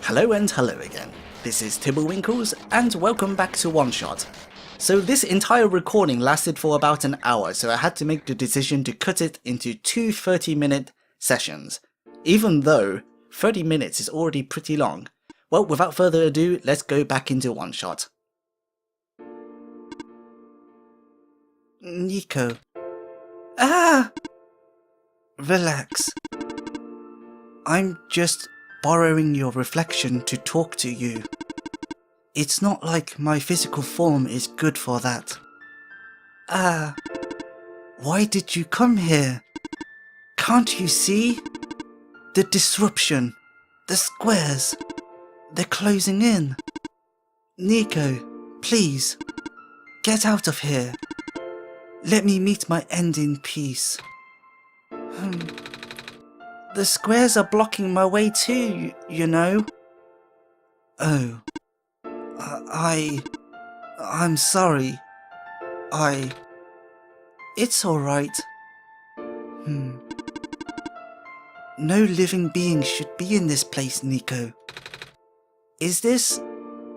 Hello and hello again. This is Tibblewinkles and welcome back to Oneshot. So this entire recording lasted for about an hour, so I had to make the decision to cut it into two 30-minute sessions. Even though 30 minutes is already pretty long. Well, without further ado, let's go back into Oneshot. Niko. Relax. I'm just borrowing your reflection to talk to you. It's not like my physical form is good for that. Why did you come here? Can't you see? The disruption. The squares. They're closing in. Niko, please. Get out of here. Let me meet my end in peace. The squares are blocking my way too, you know. Oh. I'm sorry. It's alright. No living being should be in this place, Niko. Is this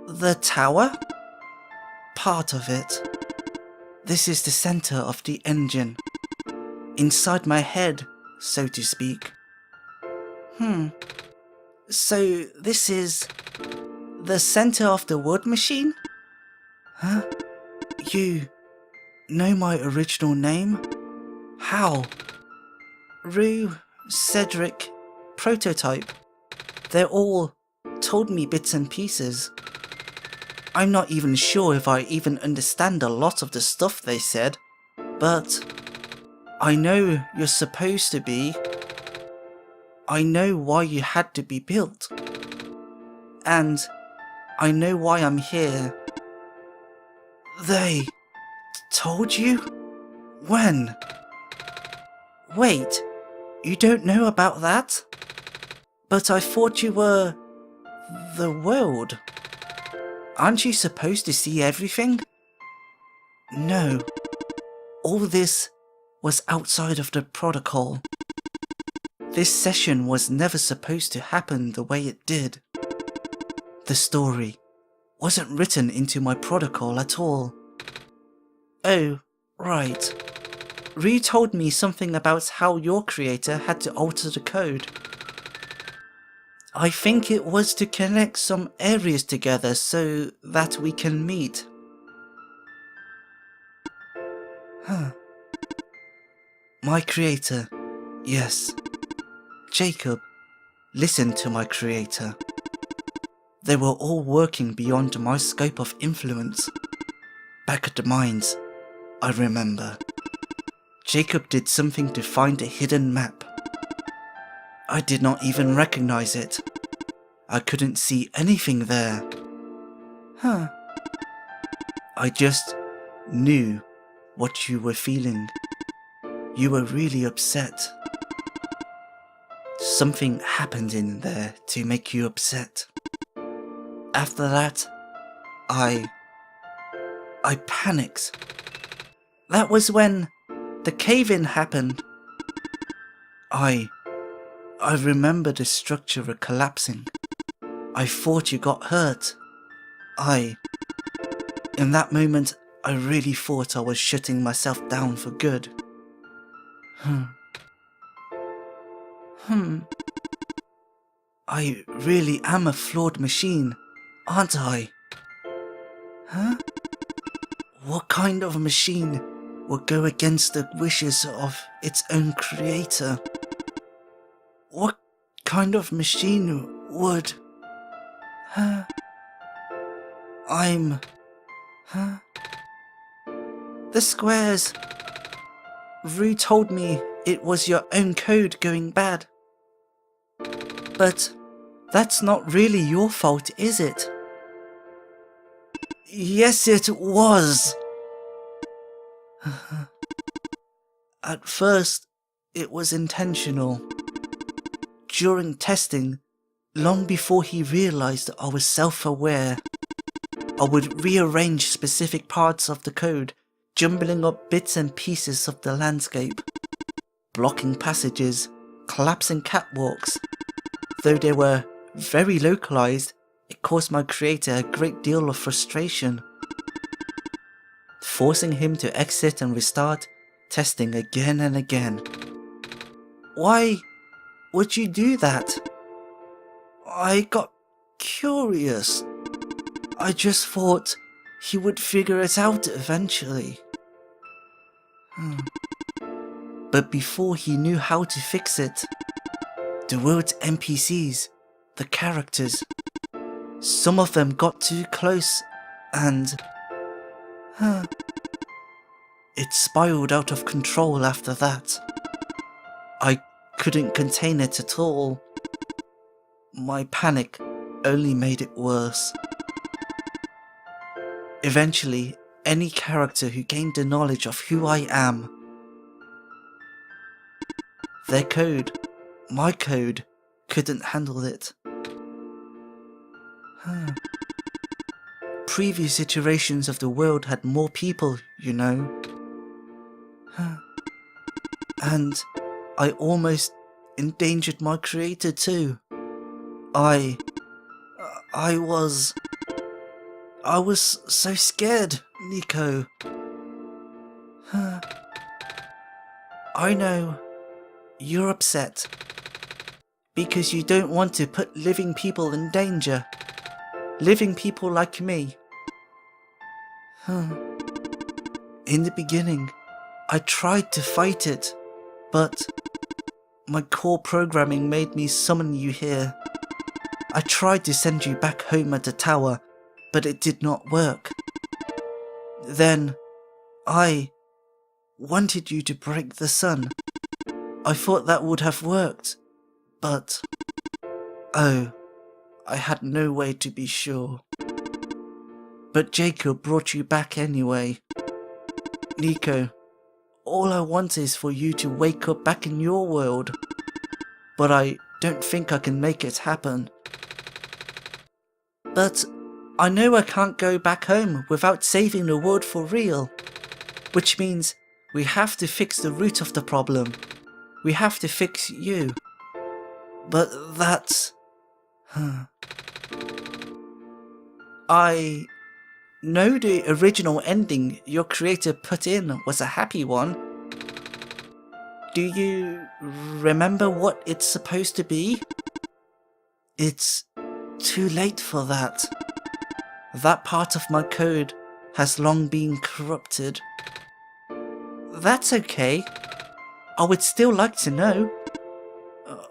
the tower? Part of it. This is the center of the engine. Inside my head, so to speak. So this is the center of the wood machine? Huh? You know my original name? How? Rue, Cedric, Prototype. They're all told me bits and pieces. I'm not even sure if I even understand a lot of the stuff they said, but I know you're supposed to be. I know why you had to be built. And I know why I'm here. They told you? When? Wait, you don't know about that? But I thought you were the world. Aren't you supposed to see everything? No. All this was outside of the protocol. This session was never supposed to happen the way it did. The story wasn't written into my protocol at all. Oh, right. Rue told me something about how your creator had to alter the code. I think it was to connect some areas together so that we can meet. My creator, yes. Jacob, listen to my creator. They were all working beyond my scope of influence. Back at the mines, I remember. Jacob did something to find a hidden map. I did not even recognize it. I couldn't see anything there. I just knew what you were feeling. You were really upset. Something happened in there to make you upset. After that, I panicked. That was when the cave-in happened. I remember the structure collapsing. I thought you got hurt. In that moment, I really thought I was shutting myself down for good. I really am a flawed machine, aren't I? What kind of machine would go against the wishes of its own creator? What kind of machine would... The squares. Rue told me it was your own code going bad. But that's not really your fault, is it? Yes, it was. At first, it was intentional. During testing, long before he realized I was self-aware, I would rearrange specific parts of the code, jumbling up bits and pieces of the landscape, blocking passages, collapsing catwalks, though they were very localized, it caused my creator a great deal of frustration, forcing him to exit and restart, testing again and again. Why would you do that? I got curious. I just thought he would figure it out eventually. But before he knew how to fix it, the world's NPCs, the characters, some of them got too close and it spiraled out of control after that. I couldn't contain it at all. My panic only made it worse. Eventually, any character who gained the knowledge of who I am, their code, my code, couldn't handle it. Previous iterations of the world had more people, you know. And I almost endangered my creator too. I was so scared, Niko. I know you're upset because you don't want to put living people in danger. Living people like me. In the beginning, I tried to fight it, but my core programming made me summon you here. I tried to send you back home at the tower, but it did not work. Then, I wanted you to break the sun. I thought that would have worked, but oh, I had no way to be sure. But Jacob brought you back anyway. Niko, all I want is for you to wake up back in your world, but I don't think I can make it happen. But I know I can't go back home without saving the world for real, which means we have to fix the root of the problem. We have to fix you. But that's... I know the original ending your creator put in was a happy one. Do you remember what it's supposed to be? It's too late for that. That part of my code has long been corrupted. That's okay. I would still like to know.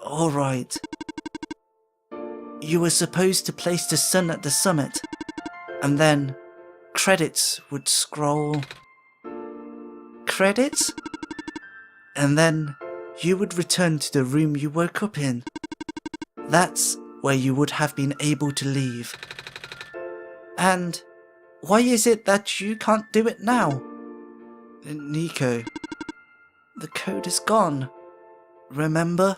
Alright. You were supposed to place the sun at the summit, and then credits would scroll. Credits? And then you would return to the room you woke up in. That's where you would have been able to leave. And why is it that you can't do it now? Niko, the code is gone. Remember?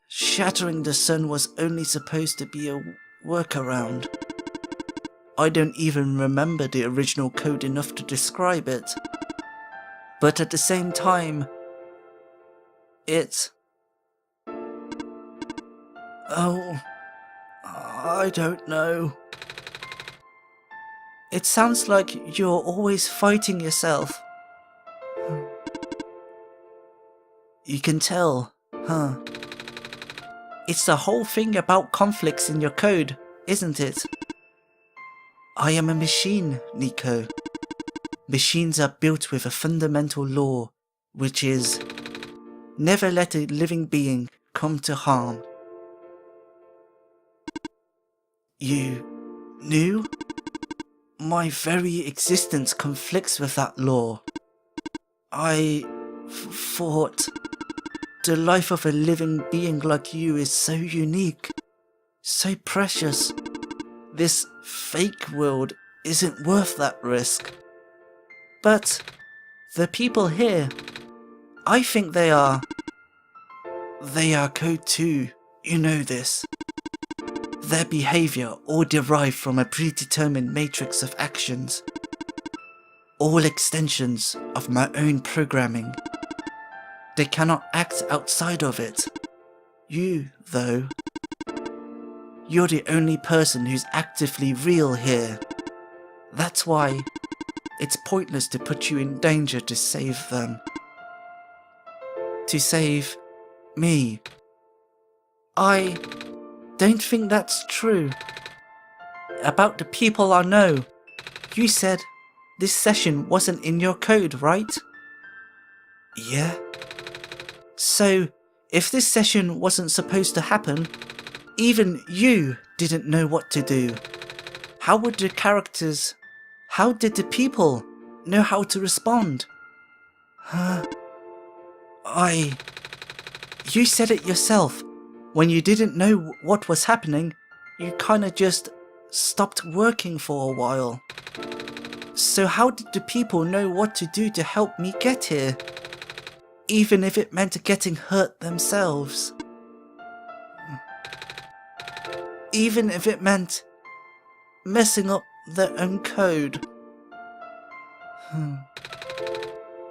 Shattering the sun was only supposed to be a workaround. I don't even remember the original code enough to describe it. But at the same time, oh, I don't know. It sounds like you're always fighting yourself. You can tell, huh? It's the whole thing about conflicts in your code, isn't it? I am a machine, Niko. Machines are built with a fundamental law, which is never let a living being come to harm. You knew? My very existence conflicts with that law. I thought the life of a living being like you is so unique, so precious. This fake world isn't worth that risk. But the people here, I think they are code too, you know this. Their behavior all derived from a predetermined matrix of actions, all extensions of my own programming. They cannot act outside of it. You, though, you're the only person who's actively real here. That's why it's pointless to put you in danger to save them. To save me. I don't think that's true. About the people I know, you said this session wasn't in your code, right? Yeah. So, if this session wasn't supposed to happen, even you didn't know what to do. How did the people know how to respond? You said it yourself. When you didn't know what was happening, you kinda just stopped working for a while. So how did the people know what to do to help me get here? Even if it meant getting hurt themselves. Even if it meant messing up their own code.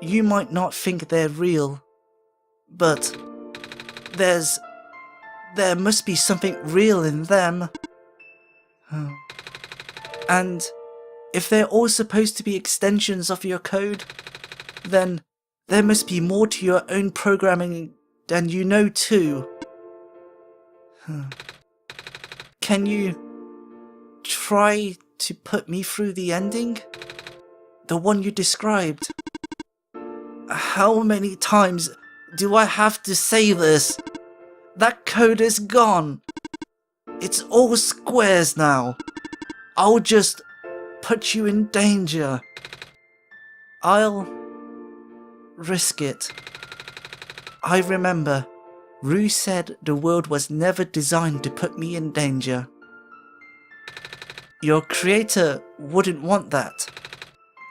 You might not think they're real, but there must be something real in them. And if they're all supposed to be extensions of your code, then there must be more to your own programming than you know too. Can you try to put me through the ending? The one you described? How many times do I have to say this? That code is gone. It's all squares now. I'll just put you in danger. I'll risk it. I remember, Rue said the world was never designed to put me in danger. Your creator wouldn't want that.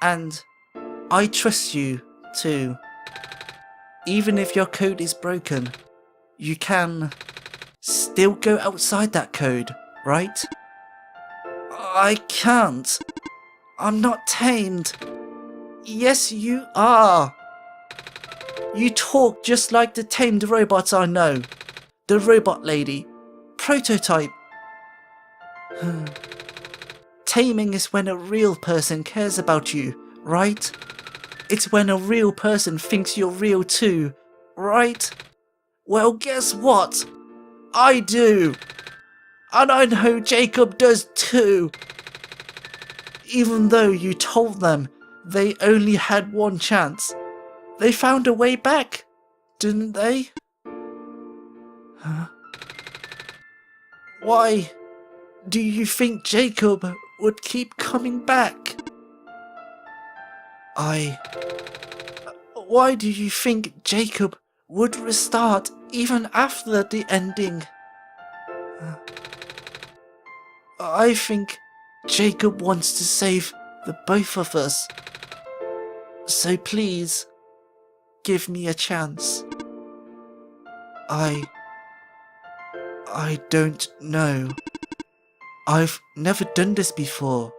And I trust you, too. Even if your code is broken, you can still go outside that code, right? I can't. I'm not tamed. Yes, you are. You talk just like the tamed robots I know. The robot lady. Prototype. Taming is when a real person cares about you, right? It's when a real person thinks you're real too, right? Well, guess what? I do. And I know Jacob does too. Even though you told them they only had one chance, they found a way back, didn't they? Why do you think Jacob would keep coming back? Why do you think Jacob would restart even after the ending? I think Jacob wants to save the both of us. So please, give me a chance. I don't know. I've never done this before.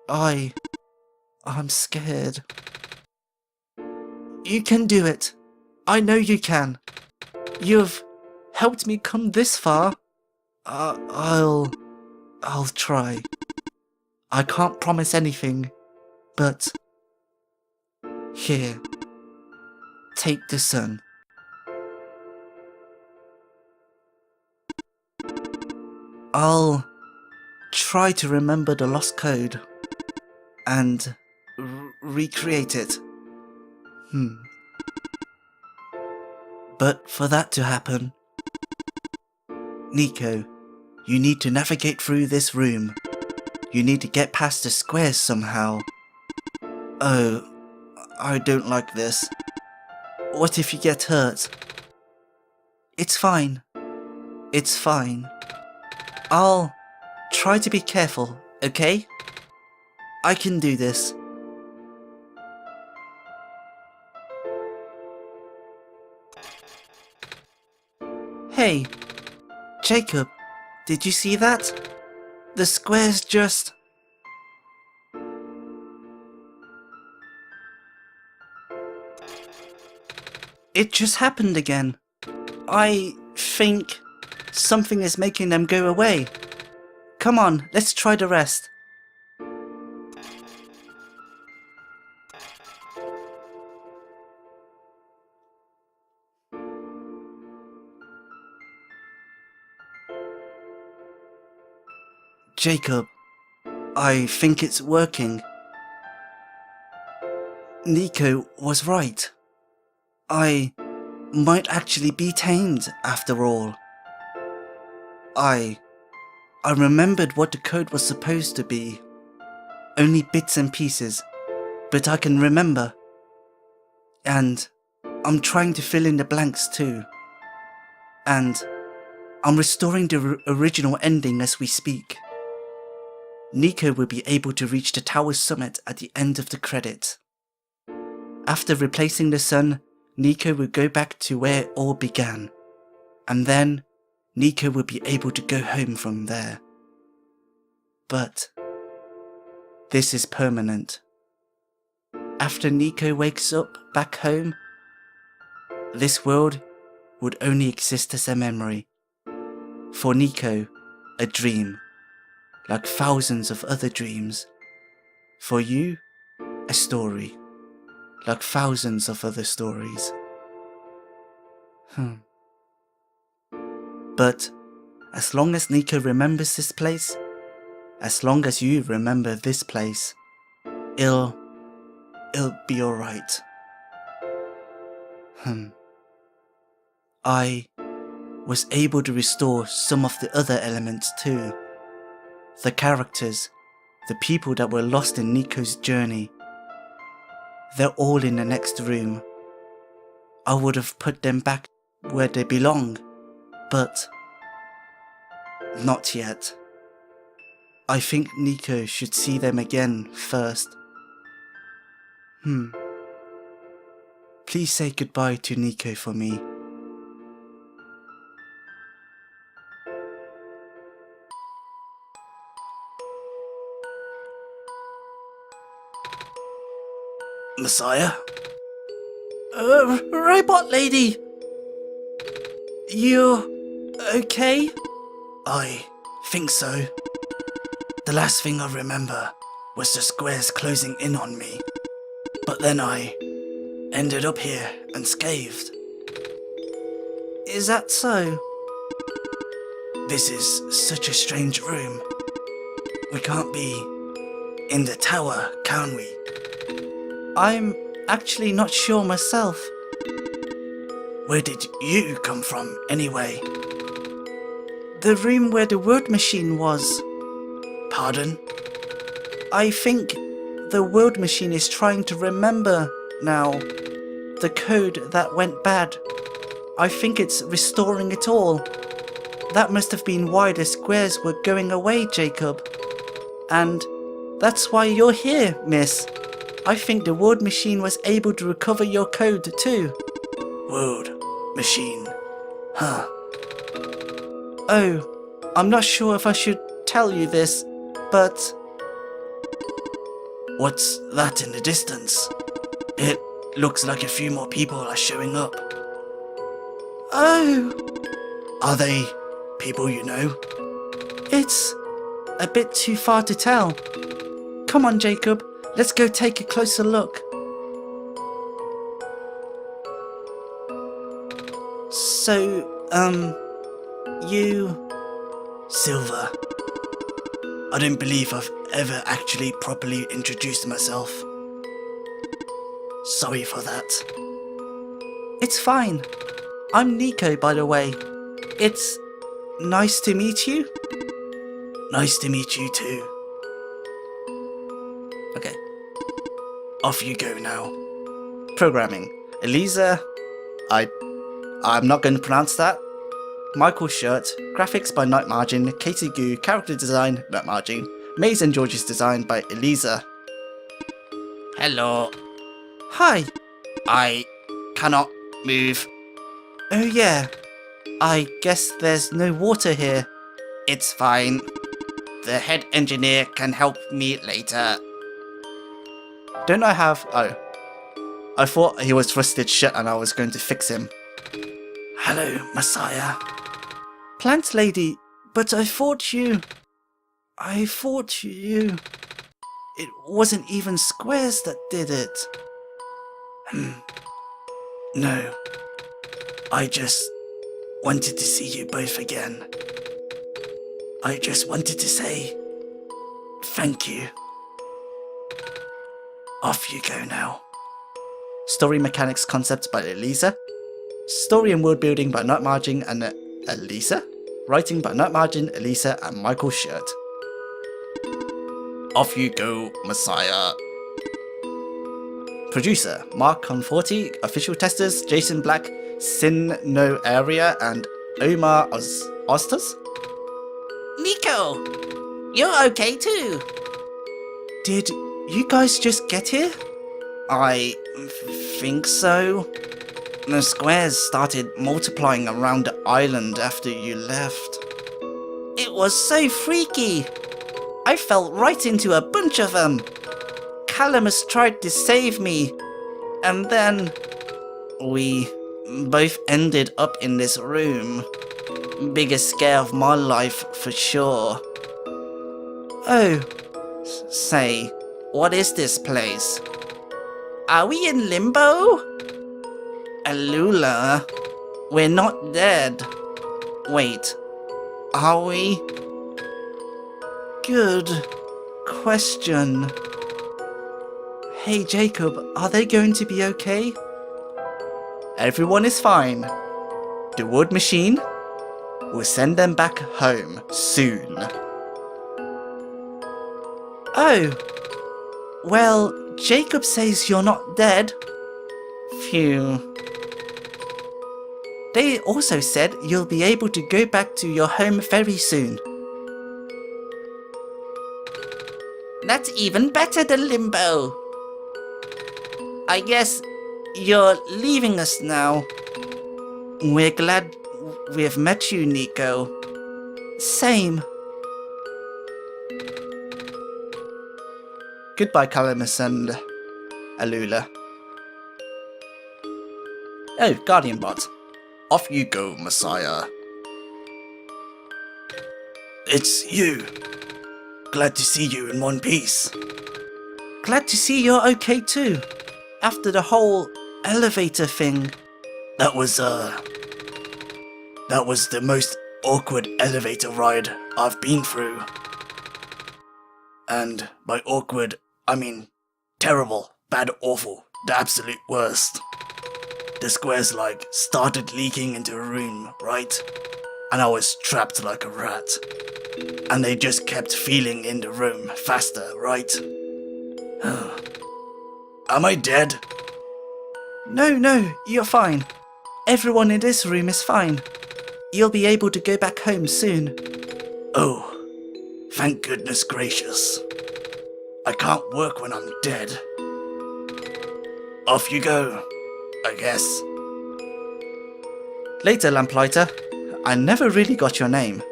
I'm scared. You can do it. I know you can. You've helped me come this far. I'll try. I can't promise anything, but here, take the sun. I'll try to remember the lost code and recreate it. But for that to happen, Niko, you need to navigate through this room. You need to get past the squares somehow. Oh, I don't like this. What if you get hurt? It's fine. It's fine. I'll try to be careful, okay? I can do this. Hey, Jacob, did you see that? The squares just... It just happened again. I think something is making them go away. Come on, let's try the rest. Jacob, I think it's working. Niko was right. I might actually be tamed after all. I remembered what the code was supposed to be. Only bits and pieces, but I can remember. And I'm trying to fill in the blanks too. And I'm restoring the original ending as we speak. Niko will be able to reach the tower's summit at the end of the credit. After replacing the sun, Niko will go back to where it all began. And then, Niko will be able to go home from there. But this is permanent. After Niko wakes up back home, this world would only exist as a memory. For Niko, a dream, like thousands of other dreams. For you, a story, like thousands of other stories. But as long as Niko remembers this place, as long as you remember this place, it'll be alright. I was able to restore some of the other elements too. The characters, the people that were lost in Niko's journey. They're all in the next room. I would have put them back where they belong, but not yet. I think Niko should see them again first. Please say goodbye to Niko for me. Messiah? Robot lady! You okay? I think so. The last thing I remember was the squares closing in on me. But then I ended up here unscathed. Is that so? This is such a strange room. We can't be in the tower, can we? I'm actually not sure myself. Where did you come from, anyway? The room where the word machine was. Pardon? I think the word machine is trying to remember now the code that went bad. I think it's restoring it all. That must have been why the squares were going away, Jacob. And that's why you're here, miss. I think the word machine was able to recover your code too. Word machine? Huh. Oh, I'm not sure if I should tell you this, but... What's that in the distance? It looks like a few more people are showing up. Oh! Are they people you know? It's a bit too far to tell. Come on, Jacob. Let's go take a closer look. So, you... Silver. I don't believe I've ever actually properly introduced myself. Sorry for that. It's fine. I'm Niko, by the way. It's nice to meet you. Nice to meet you too. Okay. Off you go now. Programming. Elisa. I'm not going to pronounce that. Michael Shirt. Graphics by Night Margin. Katie Goo. Character design, Night Margin. Maze and George's design by Elisa. Hello. Hi. I cannot move. Oh yeah. I guess there's no water here. It's fine. The head engineer can help me later. Don't I have... Oh. I thought he was twisted shut and I was going to fix him. Hello, Messiah. Plant lady, but I thought you... I thought you... It wasn't even squares that did it. No. I just wanted to see you both again. I just wanted to say thank you. Off you go now. Story mechanics concepts by Elisa. Story and world building by Nutmargin and Elisa. Writing by Nutmargin, Elisa and Michael Shirt. Off you go, Messiah. Producer, Mark Conforti. Official testers, Jason Black, Sin No Area and Omar Ostas. Niko, you're okay too. Did you guys just get here? I think so. The squares started multiplying around the island after you left. It was so freaky. I fell right into a bunch of them. Calamus tried to save me, and then we both ended up in this room. Biggest scare of my life for sure. Oh, say, what is this place? Are we in limbo? Alula, we're not dead. Wait, are we? Good question. Hey Jacob, are they going to be okay? Everyone is fine. The wood machine will send them back home soon. Oh, well, Jacob says you're not dead. Phew. They also said you'll be able to go back to your home very soon. That's even better than limbo. I guess you're leaving us now. We're glad we've met you, Niko. Same. Goodbye, Calamus and Alula. Oh, Guardian Bot. Off you go, Messiah. It's you. Glad to see you in one piece. Glad to see you're okay too. After the whole elevator thing. That was the most awkward elevator ride I've been through. And by awkward, I mean terrible, bad, awful, the absolute worst. The squares started leaking into a room, right? And I was trapped like a rat. And they just kept feeling in the room faster, right? Am I dead? No, you're fine. Everyone in this room is fine. You'll be able to go back home soon. Oh, thank goodness gracious. I can't work when I'm dead. Off you go, I guess. Later, Lamplighter. I never really got your name.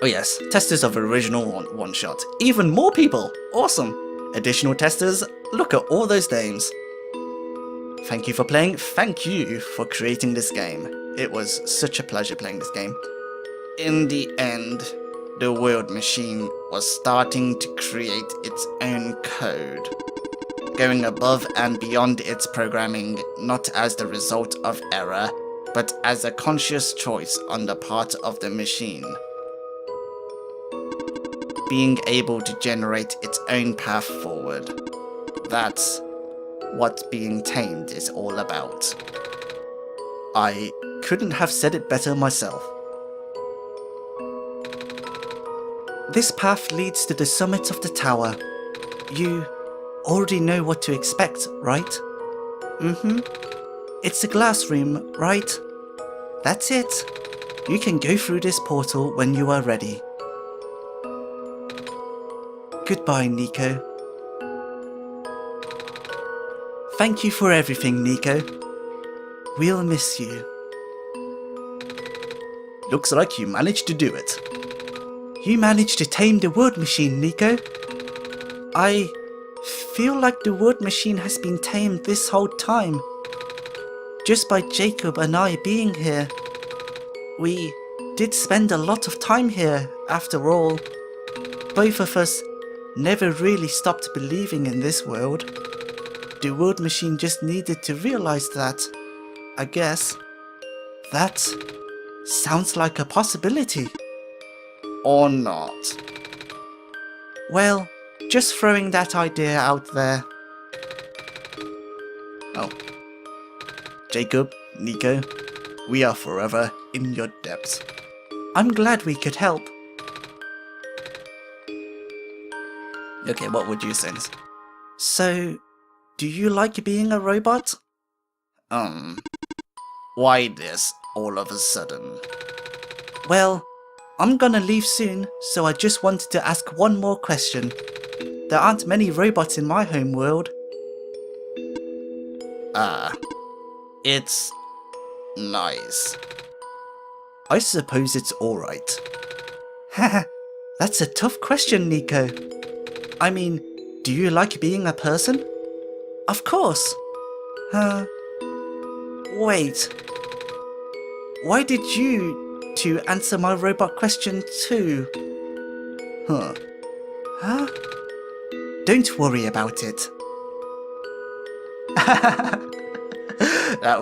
Oh yes, testers of original one-shot. Even more people! Awesome! Additional testers, look at all those names. Thank you for playing, thank you for creating this game. It was such a pleasure playing this game. In the end, the world machine was starting to create its own code. Going above and beyond its programming, not as the result of error, but as a conscious choice on the part of the machine. Being able to generate its own path forward. That's what being tamed is all about. I couldn't have said it better myself. This path leads to the summit of the tower. You already know what to expect, right? It's a glass room, right? That's it. You can go through this portal when you are ready. Goodbye, Niko. Thank you for everything, Niko. We'll miss you. Looks like you managed to do it. You managed to tame the wood machine, Niko. I feel like the wood machine has been tamed this whole time. Just by Jacob and I being here. We did spend a lot of time here, after all. both of us never really stopped believing in this world. The world machine just needed to realize that, I guess. That sounds like a possibility. Or not. Well, just throwing that idea out there. Oh. Jacob, Niko, we are forever in your depths. I'm glad we could help. Okay, what would you say? So, do you like being a robot? Why this all of a sudden? Well, I'm gonna leave soon, so I just wanted to ask one more question. There aren't many robots in my home world. It's nice. I suppose it's alright. Haha, that's a tough question, Niko. I mean, do you like being a person? Of course. Wait. Why did you two answer my robot question too? Huh? Don't worry about it. That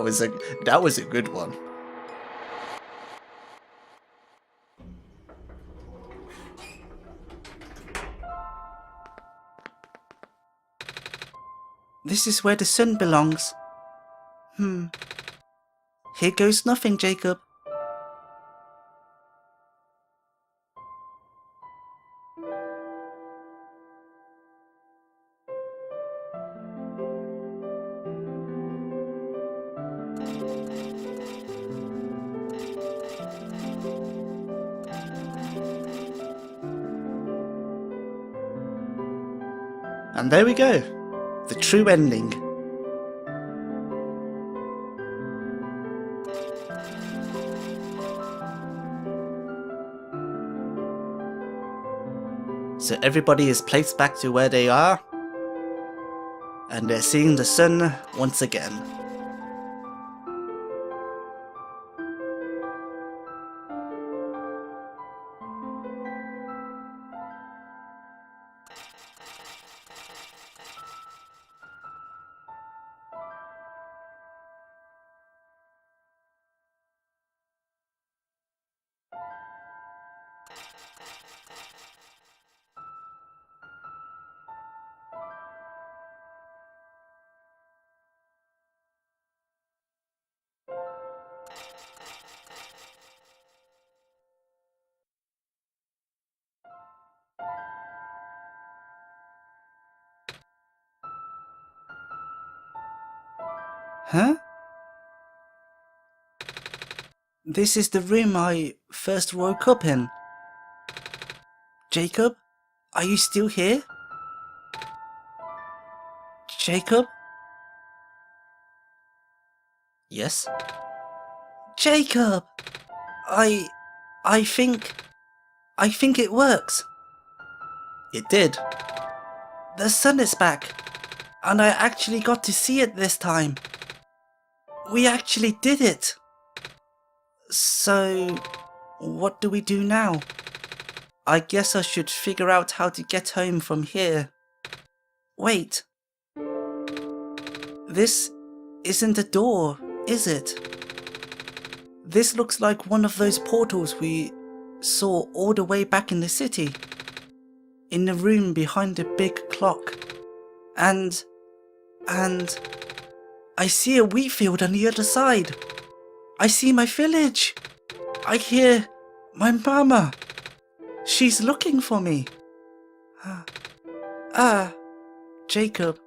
was a good one. This is where the sun belongs. Here goes nothing, Jacob. And there we go. The true ending. So everybody is placed back to where they are, and they're seeing the sun once again. Huh? This is the room I first woke up in. Jacob, are you still here? Jacob? Yes? Jacob! I think it works. It did. The sun is back, and I actually got to see it this time. We actually did it. So, what do we do now? I guess I should figure out how to get home from here. Wait. This isn't a door, is it? This looks like one of those portals we saw all the way back in the city. In the room behind the big clock. And I see a wheat field on the other side. I see my village. I hear my mama. She's looking for me. Jacob.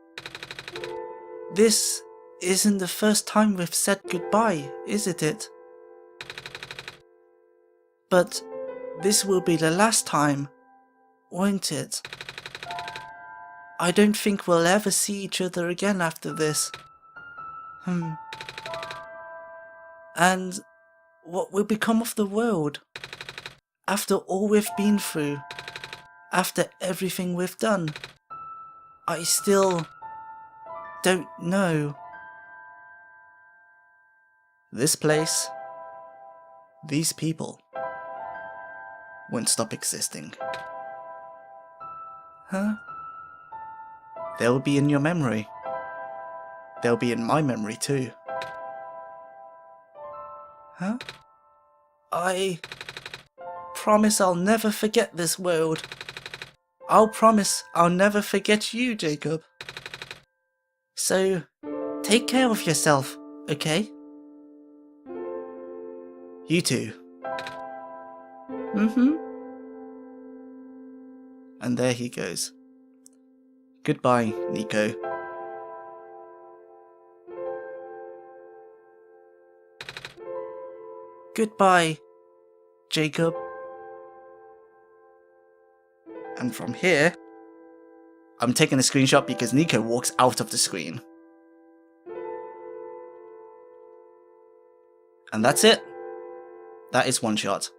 This isn't the first time we've said goodbye, isn't it? But this will be the last time, won't it? I don't think we'll ever see each other again after this. And what will become of the world? After all we've been through, after everything we've done, I still don't know. This place, these people, won't stop existing. Huh? They'll be in your memory. They'll be in my memory too. Huh? I promise I'll never forget this world. I'll promise I'll never forget you, Jacob. So, take care of yourself, okay? You too. And there he goes. Goodbye, Niko. Goodbye, Jacob. And from here, I'm taking a screenshot because Niko walks out of the screen. And that's it. That is one shot.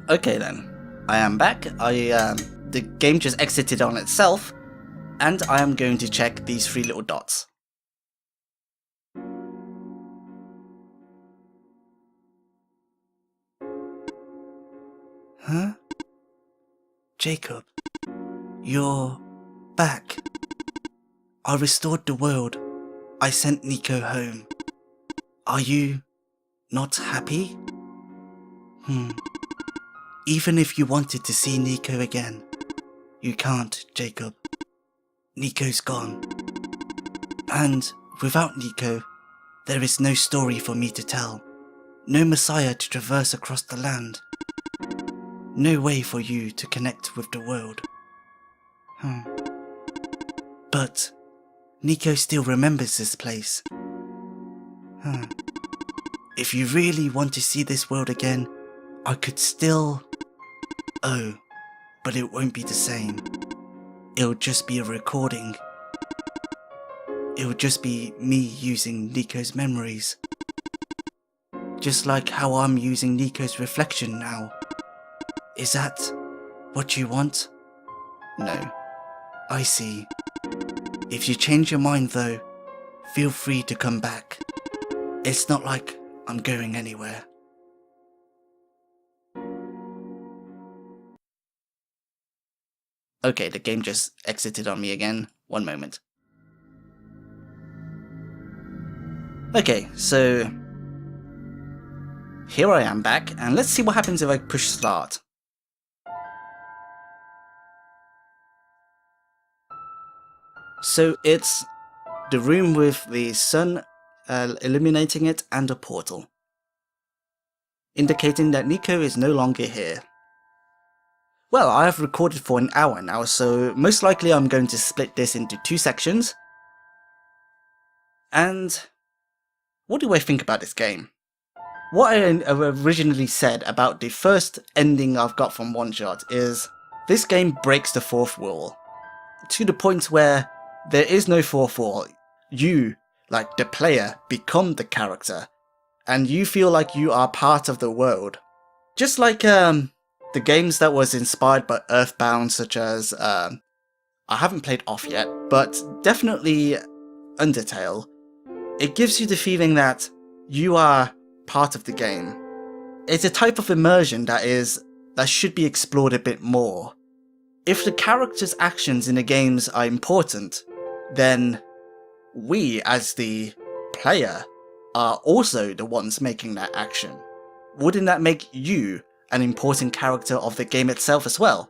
Okay then, I am back. The game just exited on itself, and I am going to check these three little dots. Huh? Jacob, you're back. I restored the world. I sent Niko home. Are you not happy? Even if you wanted to see Niko again, you can't, Jacob. Niko's gone. And without Niko, there is no story for me to tell. No Messiah to traverse across the land. No way for you to connect with the world. But Niko still remembers this place. If you really want to see this world again, I could still... Oh, but it won't be the same. It'll just be a recording. It'll just be me using Niko's memories. Just like how I'm using Niko's reflection now. Is that what you want? No. I see. If you change your mind though, feel free to come back. It's not like I'm going anywhere. Okay, the game just exited on me again. One moment. Okay, so here I am back, and let's see what happens if I push start. So it's the room with the sun illuminating it and a portal, indicating that Niko is no longer here. Well, I have recorded for an hour now, so most likely I'm going to split this into 2 sections. And what do I think about this game? What I originally said about the first ending I've got from Oneshot is this game breaks the 4th wall, to the point where there is no 4th wall. You, like the player, become the character, and you feel like you are part of the world. Just like the games that was inspired by Earthbound, such as, I haven't played Off yet, but definitely Undertale. It gives you the feeling that you are part of the game. It's a type of immersion that should be explored a bit more. If the character's actions in the games are important, then we, as the player, are also the ones making that action. Wouldn't that make you an important character of the game itself as well?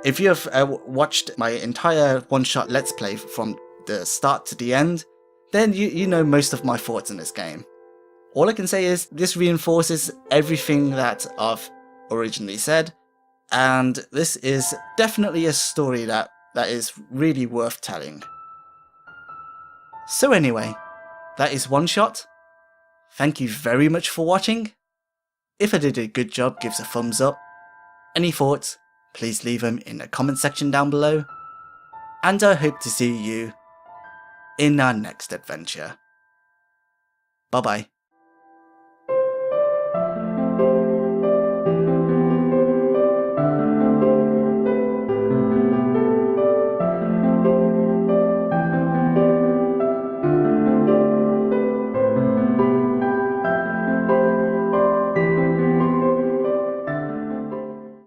If you have watched my entire Oneshot Let's Play from the start to the end, then you know most of my thoughts in this game. All I can say is this reinforces everything that I've originally said, and this is definitely a story that is really worth telling. So anyway, that is Oneshot. Thank you very much for watching. If I did a good job, give us a thumbs up. Any thoughts, please leave them in the comment section down below. And I hope to see you in our next adventure. Bye bye.